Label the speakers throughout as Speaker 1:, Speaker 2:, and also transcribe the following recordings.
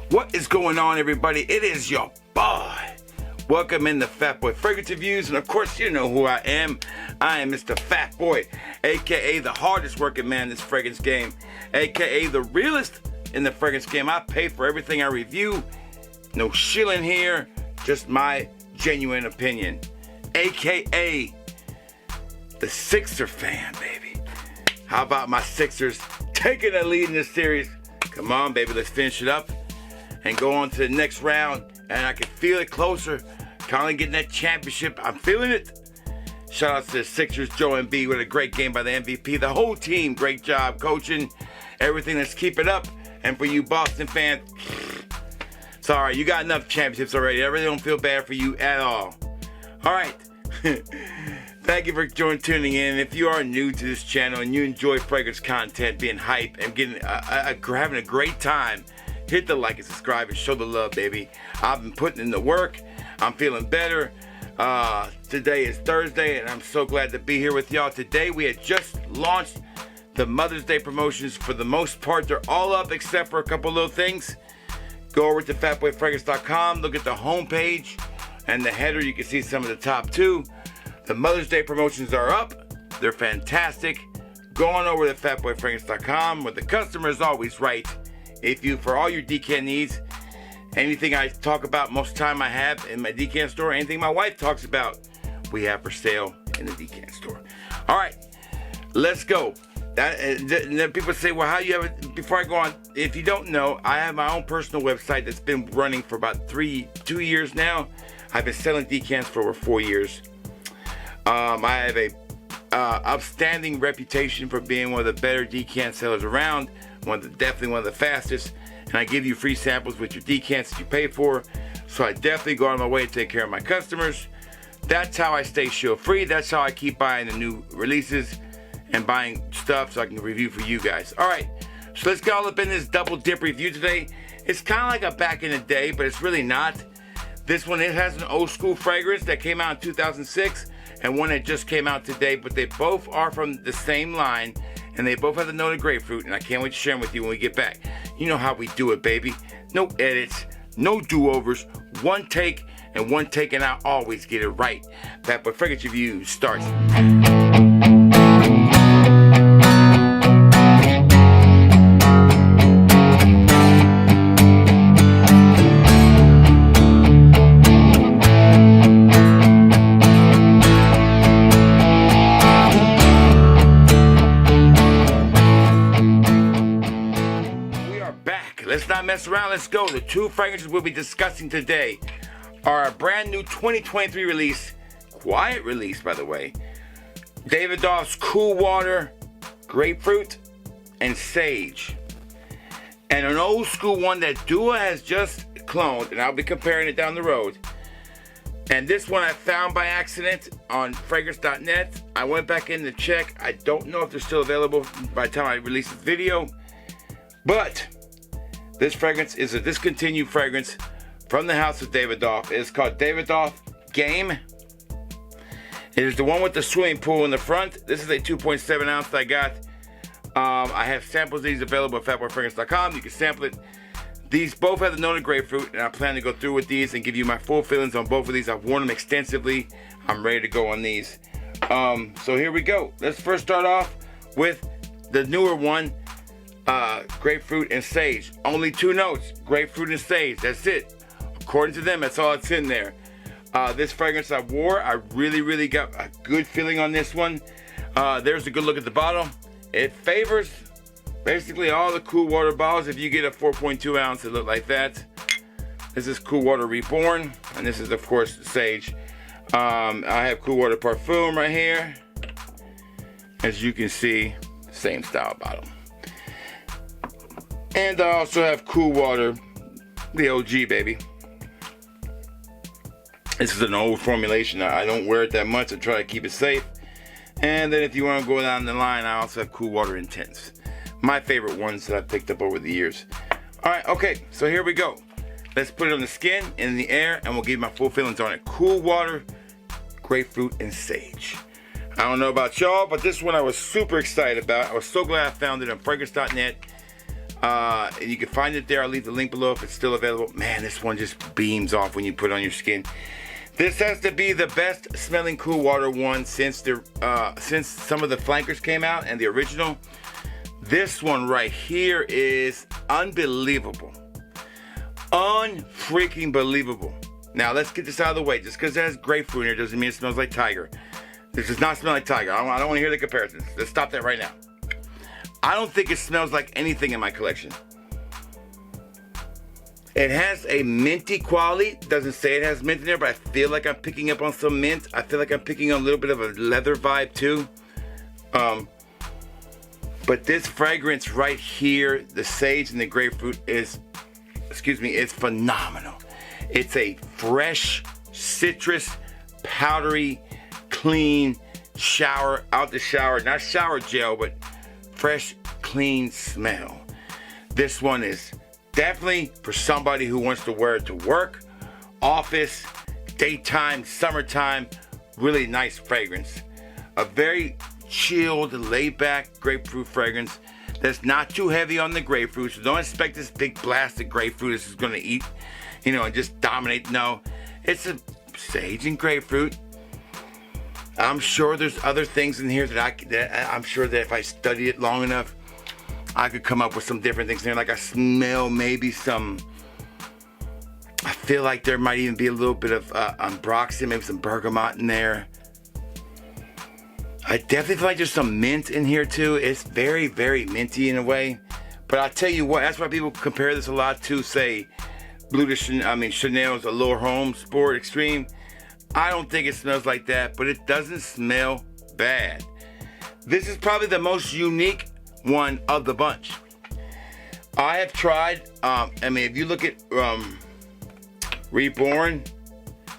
Speaker 1: What is going on, everybody? It is your boy. Welcome in the Fat Boy Fragrance Reviews, and of course you know who I am. I am Mr. Fat Boy, aka the hardest working man in this fragrance game, aka the realest in the fragrance game. I pay for everything I review. No shilling here, just my genuine opinion, aka the Sixer fan, baby. How about my Sixers taking the lead in this series? Come on, baby, let's finish it up and go on to the next round. And I can feel it closer. Finally getting that championship. I'm feeling it. Shout out to the Sixers, Joe and B with a great game by the MVP. The whole team, great job coaching. Everything, let's keep it up. And for you Boston fans, sorry, you got enough championships already. I really don't feel bad for you at all. All right. Thank you for tuning in. If you are new to this channel and you enjoy fragrance content, being hype and getting having a great time, hit the like and subscribe and show the love, baby. I've been putting in the work. I'm feeling better. Today is Thursday, and I'm so glad to be here with y'all. Today, we had just launched the Mother's Day promotions. For the most part, they're all up except for a couple little things. Go over to fatboyfragrance.com. Look at the homepage and the header. You can see some of the top two. The Mother's Day promotions are up. They're fantastic. Go on over to fatboyfragrance.com, where the customer is always right. If you, for all your decant needs, anything I talk about most of the time I have in my decant store, anything my wife talks about, we have for sale in the decant store. All right, let's go. Then people say, well, how you have it? Before I go on, if you don't know, I have my own personal website that's been running for about 2 years now. I've been selling decants for over 4 years. I have a outstanding reputation for being one of the better decant sellers around. Definitely one of the fastest, and I give you free samples with your decants that you pay for. So I definitely go out of my way to take care of my customers. That's how I stay shield free. That's how I keep buying the new releases and buying stuff so I can review for you guys. All right, so let's get all up in this double dip review today. It's kind of like a back in the day, but it's really not. This one, it has an old school fragrance that came out in 2006 and one that just came out today, but they both are from the same line. And they both have the note of grapefruit, and I can't wait to share them with you when we get back. You know how we do it, baby. No edits, no do-overs, one take, and one take, and I always get it right. Fat Boy Fragrance Review starts. Let's not mess around, let's go. The two fragrances we'll be discussing today are a brand new 2023 release, quiet release by the way, Davidoff's Cool Water, Grapefruit, and Sage. And an old school one that Dua has just cloned, and I'll be comparing it down the road. And this one I found by accident on fragrance.net. I went back in to check. I don't know if they're still available by the time I release this video, but this fragrance is a discontinued fragrance from the house of Davidoff. It is called Davidoff Game. It is the one with the swimming pool in the front. This is a 2.7 ounce that I got. I have samples of these available at fatboyfragrance.com. You can sample it. These both have the note of grapefruit, and I plan to go through with these and give you my full feelings on both of these. I've worn them extensively. I'm ready to go on these. So here we go. Let's first start off with the newer one. Grapefruit and sage. Only 2 notes, grapefruit and sage. That's it. According to them, that's all that's in there. This fragrance I wore, I really got a good feeling on this one. There's a good look at the bottle. It favors basically all the Cool Water bottles. If you get a 4.2 ounce, it look like that. This is Cool Water Reborn, and this is of course sage. I have Cool Water Parfum right here. As you can see, same style bottle. And I also have Cool Water, the OG, baby. This is an old formulation. I don't wear it that much. I try to keep it safe. And then if you want to go down the line, I also have Cool Water Intense. My favorite ones that I've picked up over the years. All right, okay, so here we go. Let's put it on the skin, in the air, and we'll give you my full feelings on it. Cool Water, Grapefruit, and Sage. I don't know about y'all, but this one I was super excited about. I was so glad I found it on fragrance.net. You can find it there. I'll leave the link below if it's still available. Man, this one just beams off when you put it on your skin. This has to be the best smelling cool water one since some of the flankers came out and the original. This one right here is unbelievable. Unfreaking believable. Now let's get this out of the way. Just because it has grapefruit in here doesn't mean it smells like Tiger. This does not smell like Tiger. I don't want to hear the comparisons. Let's stop that right now. I don't think it smells like anything in my collection. It has a minty quality. Doesn't say it has mint in there, but I feel like I'm picking up on some mint. I feel like I'm picking on a little bit of a leather vibe too. But this fragrance right here, the sage and the grapefruit is, it's phenomenal. It's a fresh, citrus, powdery, clean shower, out the shower, not shower gel, but fresh, clean smell. This one is definitely for somebody who wants to wear it to work, office, daytime, summertime. Really nice fragrance. A very chilled, laid back grapefruit fragrance that's not too heavy on the grapefruit. So don't expect this big blast of grapefruit this is going to eat, and just dominate. No, it's a sage and grapefruit. I'm sure there's other things in here that I'm sure that if I studied it long enough, I could come up with some different things in there. Like I smell maybe I feel like there might even be a little bit of ambroxan, maybe some bergamot in there. I definitely feel like there's some mint in here too. It's very, very minty in a way. But I'll tell you what, that's why people compare this a lot to, say, Chanel's Allure Home Sport Extreme. I don't think it smells like that, but it doesn't smell bad. This is probably the most unique one of the bunch. I have tried, if you look at Reborn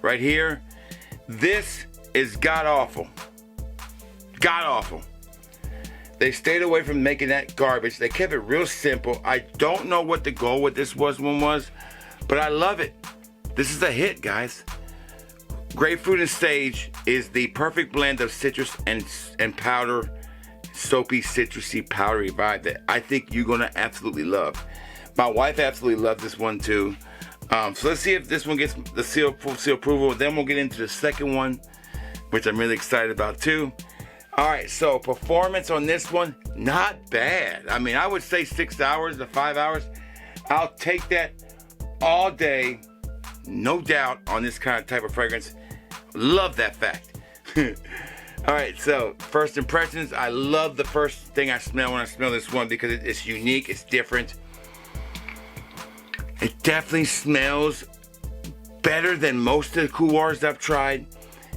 Speaker 1: right here, this is god-awful. God-awful. They stayed away from making that garbage. They kept it real simple. I don't know what the goal with this one was, but I love it. This is a hit, guys. Grapefruit and sage is the perfect blend of citrus and powder, soapy, citrusy, powdery vibe that I think you're gonna absolutely love. My wife absolutely loved this one too. So let's see if this one gets the full seal approval. Then we'll get into the second one, which I'm really excited about too. All right, so performance on this one, not bad. I would say 6 hours to 5 hours. I'll take that all day, no doubt, on this kind of type of fragrance. Love that fact. All right, so first impressions. I love the first thing I smell when I smell this one because it's unique, it's different. It definitely smells better than most of the cool waters I've tried.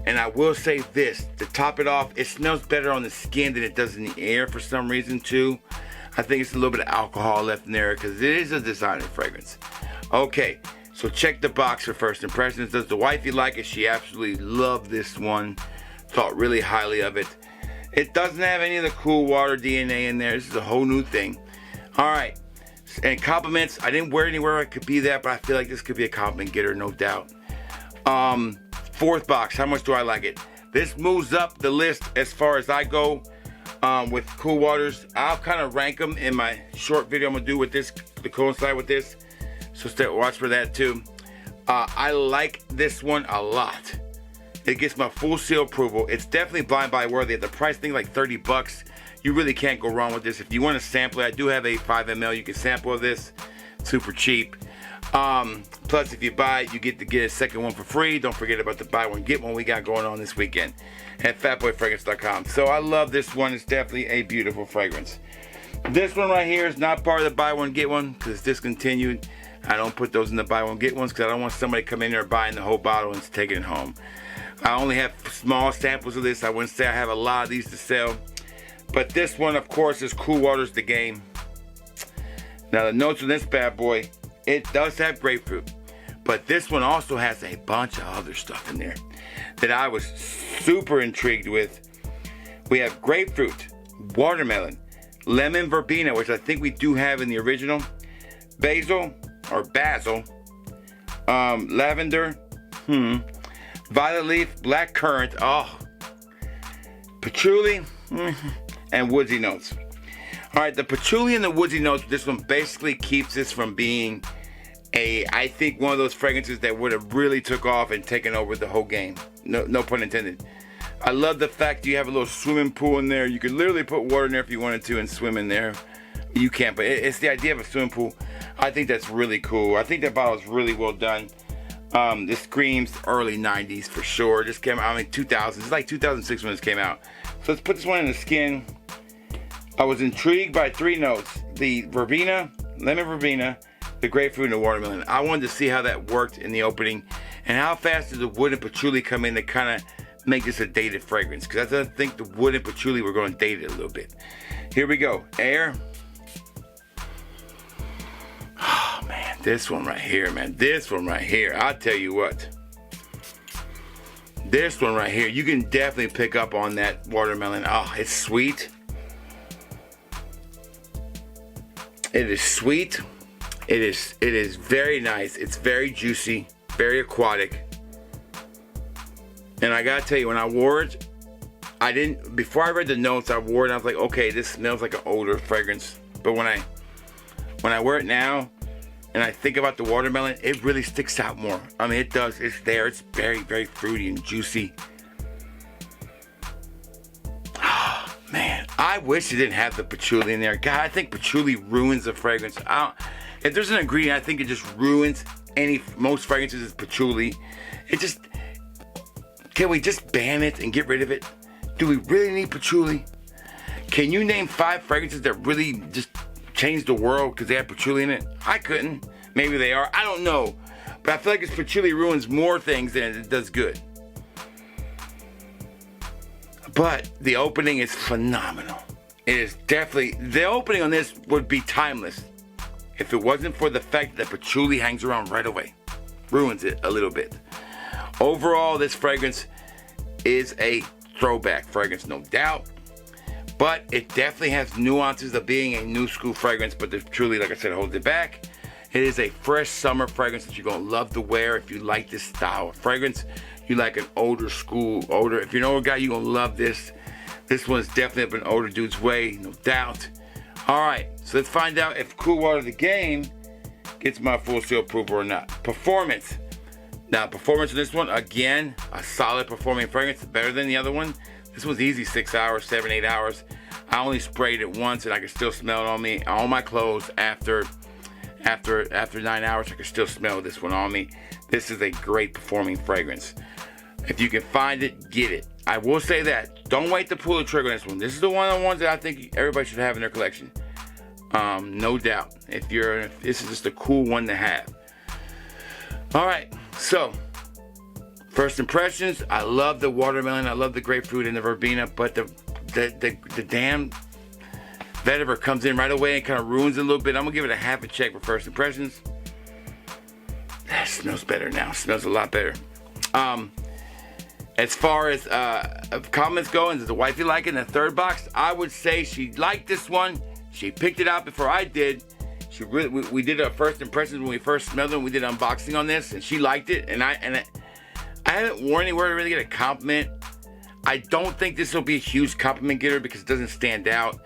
Speaker 1: And I will say this, to top it off, it smells better on the skin than it does in the air for some reason too. I think it's a little bit of alcohol left in there because it is a designer fragrance. Okay, so check the box for first impressions. Does the wifey like it? She absolutely loved this one. Thought really highly of it. It doesn't have any of the cool water DNA in there. This is a whole new thing. All right, and compliments. I didn't wear it anywhere I could be that, but I feel like this could be a compliment getter, no doubt. Fourth box, how much do I like it? This moves up the list as far as I go with cool waters. I'll kind of rank them in my short video I'm gonna do with this to coincide with this. So watch for that too. I like this one a lot. It gets my full seal approval. It's definitely blind buy worthy. At the price thing like 30 bucks, you really can't go wrong with this. If you want to sample it, I do have a 5 ml you can sample of this. Super cheap. Plus, if you buy it, you get to get a second one for free. Don't forget about the buy one, get one we got going on this weekend at fatboyfragrance.com. So I love this one. It's definitely a beautiful fragrance. This one right here is not part of the buy one, get one because it's discontinued. I don't put those in the buy one, get ones because I don't want somebody to come in there buying the whole bottle and taking it home. I only have small samples of this. I wouldn't say I have a lot of these to sell. But this one, of course, is Cool Waters the Game. Now, the notes on this bad boy, it does have grapefruit. But this one also has a bunch of other stuff in there that I was super intrigued with. We have grapefruit, watermelon, lemon verbena, which I think we do have in the original, basil, lavender, violet leaf, black currant, patchouli, and woodsy notes. All right, the patchouli and the woodsy notes, this one basically keeps this from being I think one of those fragrances that would have really took off and taken over the whole game. No pun intended. I love the fact you have a little swimming pool in there. You could literally put water in there if you wanted to and swim in there. You can't, but it's the idea of a swimming pool. I think that's really cool. I think that bottle is really well done. This screams early 90s for sure. This came out in 2000s. It's like 2006 when this came out. So let's put this one in the skin. I was intrigued by 3 notes. The verbena, lemon verbena, the grapefruit, and the watermelon. I wanted to see how that worked in the opening and how fast does the wood and patchouli come in to kind of make this a dated fragrance, because I think the wood and patchouli were going to date it a little bit. Here we go. Air. Oh man, this one right here, man. This one right here. I'll tell you what. This one right here, you can definitely pick up on that watermelon. Oh, it's sweet. It is sweet. It is very nice. It's very juicy, very aquatic. And I gotta tell you, when I wore it, before I read the notes, I wore it and I was like, okay, this smells like an older fragrance. But when I wear it now and I think about the watermelon, it really sticks out more. I mean, it does. It's there. It's very, very fruity and juicy. Oh, man, I wish it didn't have the patchouli in there. God, I think patchouli ruins the fragrance. If there's an ingredient, I think it just ruins most fragrances is patchouli. Can we just ban it and get rid of it? Do we really need patchouli? Can you name 5 fragrances that really just changed the world because they have patchouli in it? I couldn't. Maybe they are. I don't know. But I feel like this patchouli ruins more things than it does good. But the opening is phenomenal. It is definitely, the opening on this would be timeless if it wasn't for the fact that patchouli hangs around right away. Ruins it a little bit. Overall, this fragrance is a throwback fragrance, no doubt. But it definitely has nuances of being a new school fragrance, but there's truly, like I said, holds it back. It is a fresh summer fragrance that you're going to love to wear if you like this style of fragrance. You like an older school, if you're an older guy, you're going to love this. This one's definitely up an older dude's way, no doubt. All right, so let's find out if Cool Water the Game gets my full seal approval or not. Performance. Now, performance in this one, again, a solid performing fragrance, better than the other one. This one's easy, 6 hours, 7, 8 hours. I only sprayed it once, and I can still smell it on me, on my clothes. After 9 hours, I can still smell this one on me. This is a great performing fragrance. If you can find it, get it. I will say that. Don't wait to pull the trigger on this one. This is one of the ones that I think everybody should have in their collection. No doubt. This is just a cool one to have. All right. So, first impressions, I love the watermelon, I love the grapefruit and the verbena, but the damn vetiver comes in right away and kind of ruins it a little bit. I'm going to give it a half a check for first impressions. That smells better now. It smells a lot better. As far as comments go, and does the wifey like it in the third box? I would say she liked this one. She picked it out before I did. We did our first impressions when we first smelled them. We did unboxing on this, and she liked it. And I haven't worn anywhere to really get a compliment. I don't think this will be a huge compliment getter because it doesn't stand out.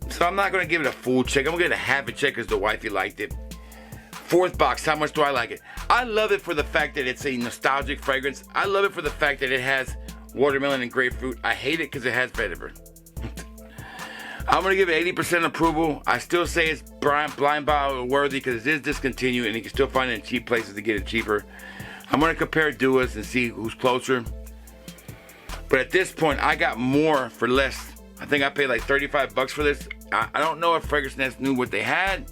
Speaker 1: So I'm not going to give it a full check. I'm going to give it a half a check because the wifey liked it. Fourth box, how much do I like it? I love it for the fact that it's a nostalgic fragrance. I love it for the fact that it has watermelon and grapefruit. I hate it because it has vetiver. I'm going to give it 80% approval. I still say it's blind bottle worthy because it is discontinued and you can still find it in cheap places to get it cheaper. I'm going to compare duos and see who's closer. But at this point, I got more for less. I think I paid like $35 for this. I don't know if Fragrance Nest knew what they had,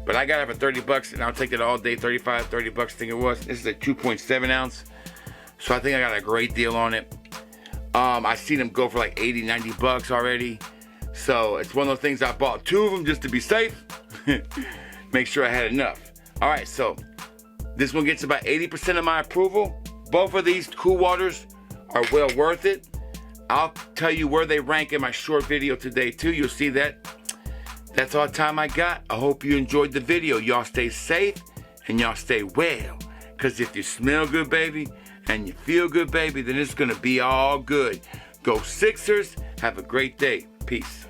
Speaker 1: but I got it for $30 and I'll take it all day. $30 I think it was. This is a 2.7 ounce. So I think I got a great deal on it. I seen them go for like $80-90 already. So it's one of those things I bought 2 of them just to be safe. Make sure I had enough. All right, so this one gets about 80% of my approval. Both of these Cool Waters are well worth it. I'll tell you where they rank in my short video today too. You'll see that. That's all the time I got. I hope you enjoyed the video. Y'all stay safe and y'all stay well. Because if you smell good, baby, and you feel good, baby, then it's going to be all good. Go Sixers. Have a great day. Peace.